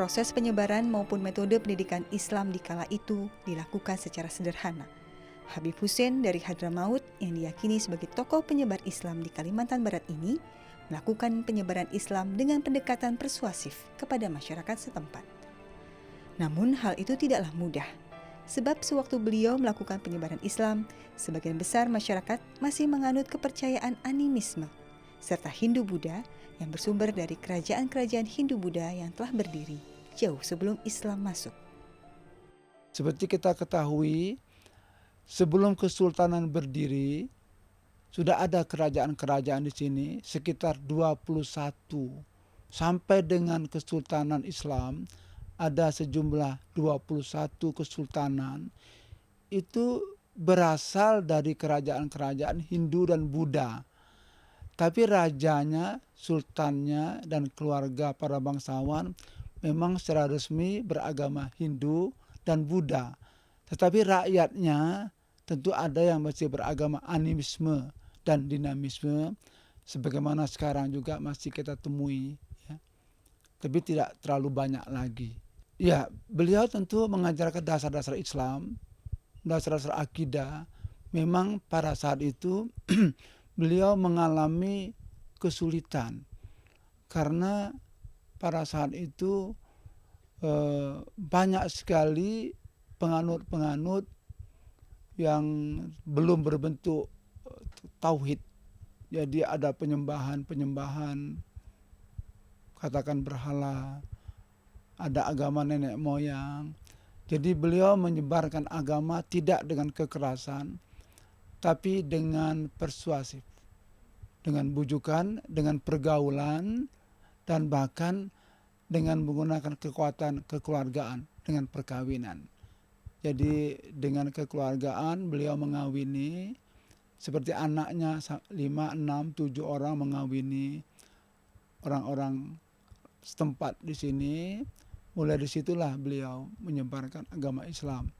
proses penyebaran maupun metode pendidikan Islam di kala itu dilakukan secara sederhana. Habib Hussein dari Hadramaut yang diyakini sebagai tokoh penyebar Islam di Kalimantan Barat ini melakukan penyebaran Islam dengan pendekatan persuasif kepada masyarakat setempat. Namun hal itu tidaklah mudah, sebab sewaktu beliau melakukan penyebaran Islam, sebagian besar masyarakat masih menganut kepercayaan animisme, serta Hindu-Buddha yang bersumber dari kerajaan-kerajaan Hindu-Buddha yang telah berdiri jauh sebelum Islam masuk. Seperti kita ketahui, sebelum Kesultanan berdiri, sudah ada kerajaan-kerajaan di sini sekitar 21. Sampai dengan Kesultanan Islam, ada sejumlah 21 kesultanan. Itu berasal dari kerajaan-kerajaan Hindu dan Buddha. Tapi rajanya, sultannya, dan keluarga para bangsawan memang secara resmi beragama Hindu dan Buddha. Tetapi rakyatnya tentu ada yang masih beragama animisme dan dinamisme, sebagaimana sekarang juga masih kita temui, ya. Tapi tidak terlalu banyak lagi. Ya, beliau tentu mengajarkan dasar-dasar Islam, dasar-dasar akidah. Memang pada saat itu beliau mengalami kesulitan karena pada saat itu banyak sekali penganut-penganut yang belum berbentuk tauhid. Jadi ada penyembahan-penyembahan, katakan berhala, ada agama nenek moyang. Jadi beliau menyebarkan agama tidak dengan kekerasan, tapi dengan persuasif, dengan bujukan, dengan pergaulan, dan bahkan dengan menggunakan kekuatan kekeluargaan, dengan perkawinan. Jadi dengan kekeluargaan beliau mengawini, seperti anaknya 5, 6, 7 orang mengawini orang-orang setempat di sini. Mulai disitulah beliau menyebarkan agama Islam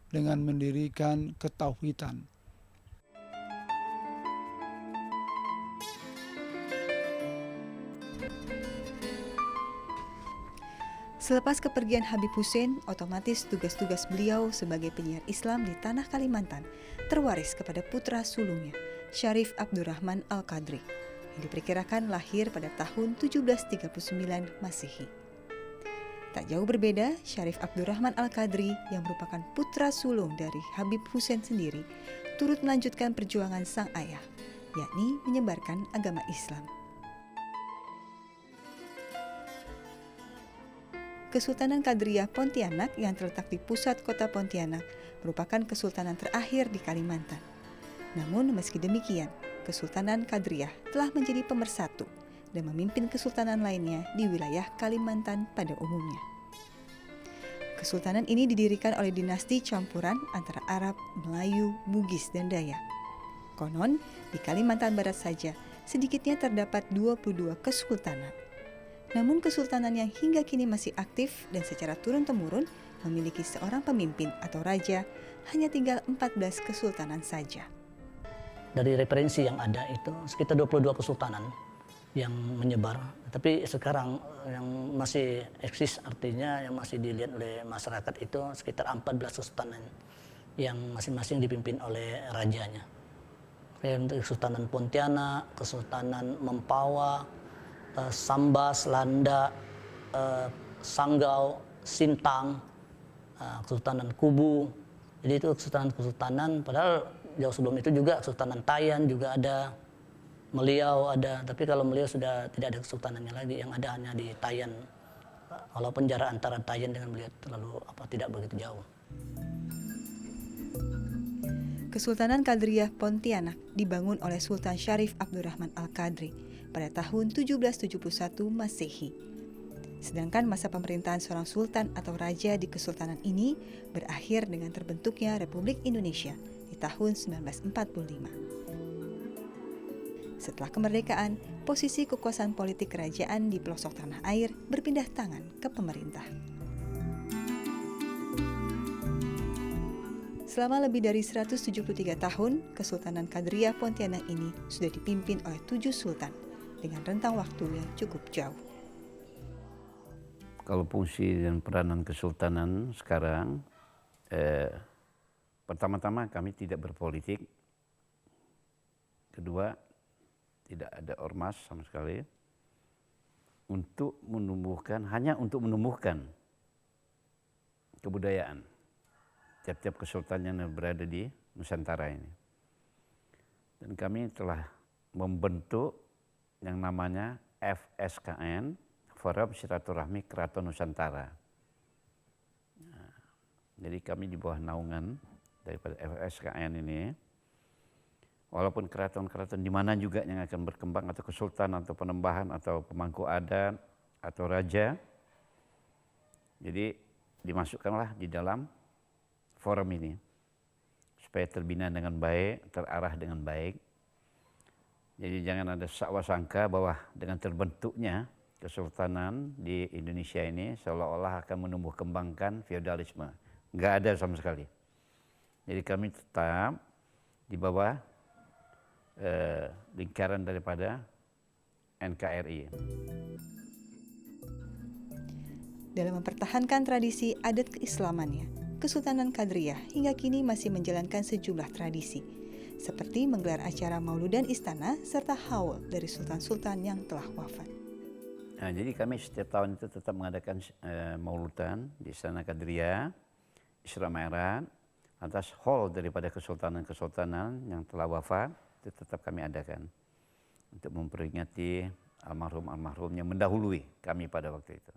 dengan mendirikan ketauhidan. Selepas kepergian Habib Hussein, otomatis tugas-tugas beliau sebagai penyiar Islam di tanah Kalimantan terwaris kepada putra sulungnya, Syarif Abdurrahman Al-Qadri, yang diperkirakan lahir pada tahun 1739 Masehi. Tak jauh berbeda, Syarif Abdurrahman Al-Qadri yang merupakan putra sulung dari Habib Hussein sendiri turut melanjutkan perjuangan sang ayah, yakni menyebarkan agama Islam. Kesultanan Qadriyah Pontianak yang terletak di pusat kota Pontianak merupakan kesultanan terakhir di Kalimantan. Namun meski demikian, Kesultanan Qadriyah telah menjadi pemersatu dan memimpin kesultanan lainnya di wilayah Kalimantan pada umumnya. Kesultanan ini didirikan oleh dinasti campuran antara Arab, Melayu, Bugis, dan Dayak. Konon, di Kalimantan Barat saja sedikitnya terdapat 22 kesultanan. Namun kesultanan yang hingga kini masih aktif dan secara turun-temurun memiliki seorang pemimpin atau raja hanya tinggal 14 kesultanan saja. Dari referensi yang ada itu sekitar 22 kesultanan yang menyebar. Tapi sekarang yang masih eksis, artinya yang masih dilihat oleh masyarakat itu sekitar 14 kesultanan yang masing-masing dipimpin oleh rajanya. Untuk Kesultanan Pontianak, Kesultanan Mempawah, Sambas, Landa, Sanggau, Sintang, Kesultanan Kubu. Jadi itu kesultanan-kesultanan, padahal jauh sebelum itu juga Kesultanan Tayan juga ada, Meliau ada, tapi kalau Meliau sudah tidak ada kesultanannya lagi, yang ada hanya di Tayan. Walaupun jarak antara Tayan dengan Meliau tidak begitu jauh. Kesultanan Qadriyah Pontianak dibangun oleh Sultan Syarif Abdurrahman Al-Qadri pada tahun 1771 Masehi. Sedangkan masa pemerintahan seorang sultan atau raja di kesultanan ini berakhir dengan terbentuknya Republik Indonesia di tahun 1945. Setelah kemerdekaan, posisi kekuasaan politik kerajaan di pelosok tanah air berpindah tangan ke pemerintah. Selama lebih dari 173 tahun, Kesultanan Qadriyah Pontianak ini sudah dipimpin oleh 7 sultan dengan rentang waktu yang cukup jauh. Kalau fungsi dan peranan kesultanan sekarang, pertama-tama kami tidak berpolitik. Kedua, tidak ada ormas sama sekali. Hanya untuk menumbuhkan kebudayaan tiap-tiap kesultanan yang berada di Nusantara ini. Dan kami telah membentuk yang namanya FSKN, Forum Silaturahmi Keraton Nusantara. Nah, jadi kami di bawah naungan daripada FSKN ini, walaupun keraton-keraton di mana juga yang akan berkembang, atau kesultanan atau penembahan atau pemangku adat atau raja, jadi dimasukkanlah di dalam forum ini supaya terbina dengan baik, terarah dengan baik. Jadi jangan ada sakwa sangka bahwa dengan terbentuknya kesultanan di Indonesia ini seolah-olah akan menumbuh kembangkan feodalisme. Enggak ada sama sekali. Jadi kami tetap di bawah lingkaran daripada NKRI. Dalam mempertahankan tradisi adat keislamannya, Kesultanan Kadriyah hingga kini masih menjalankan sejumlah tradisi, seperti menggelar acara mauludan istana serta haul dari sultan-sultan yang telah wafat. Nah, jadi kami setiap tahun itu tetap mengadakan mauludan di Istana Kadriyah, Isra Mi'raj, atas haul daripada kesultanan-kesultanan yang telah wafat, itu tetap kami adakan untuk memperingati almarhum-almarhum yang mendahului kami pada waktu itu.